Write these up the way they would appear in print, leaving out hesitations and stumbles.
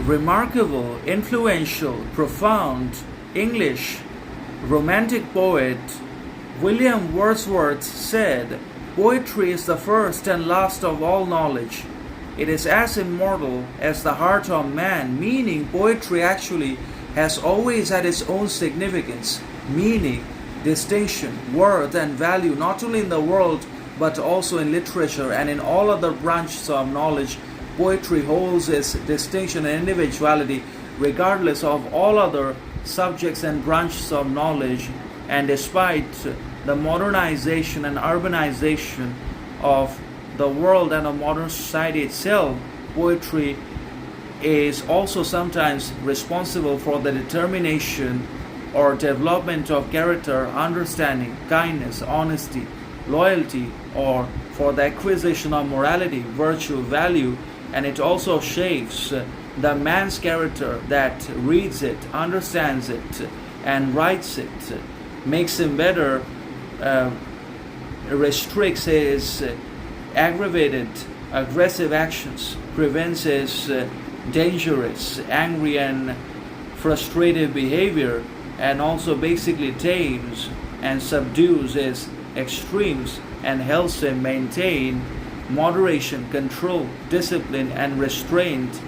remarkable, influential, profound English romantic poet William Wordsworth said, "Poetry is the first and last of all knowledge. It is as immortal as the heart of man," meaning poetry actually has always had its own significance, meaning, distinction, worth, and value, not only in the world but also in literature and in all other branches of knowledge. Poetry holds its distinction and individuality regardless of all other subjects and branches of knowledge. And despite the modernization and urbanization of the world and of modern society itself, poetry is also sometimes responsible for the determination or development of character, understanding, kindness, honesty, loyalty, or for the acquisition of morality, virtue, value, and it also shapes the man's character that reads it, understands it, and writes it, makes him better, restricts his aggravated, aggressive actions, prevents his dangerous, angry, and frustrated behavior, and also basically tames and subdues his extremes and helps him maintain moderation, control, discipline, and restraint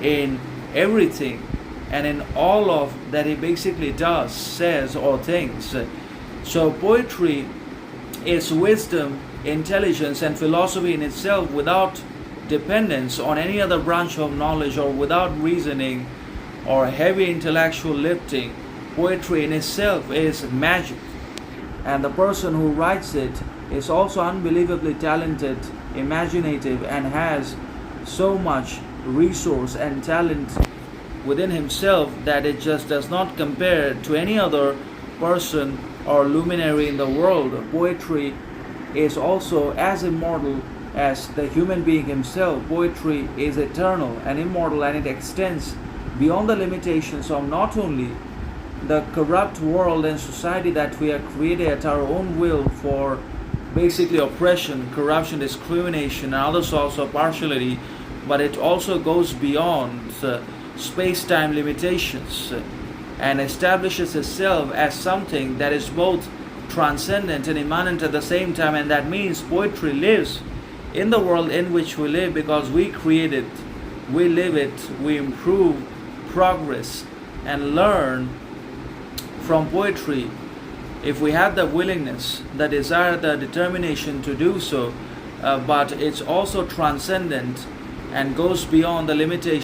in everything and in all of that he basically does, says, or thinks. So poetry is wisdom, intelligence, and philosophy in itself without dependence on any other branch of knowledge or without reasoning or heavy intellectual lifting. Poetry in itself is magic, and the person who writes it is also unbelievably talented, imaginative, and has so much resource and talent within himself that it just does not compare to any other person or luminary in the world. Poetry is also as immortal as the human being himself. Poetry is eternal and immortal, and it extends beyond the limitations of not only the corrupt world and society that we have created at our own will for basically oppression, corruption, discrimination, and other sorts of partiality, but it also goes beyond space-time limitations and establishes itself as something that is both transcendent and immanent at the same time. And that means poetry lives in the world in which we live because we create it, we live it, we improve, progress, and learn from poetry if we have the willingness, the desire, the determination to do so. But it's also transcendent and goes beyond the limitations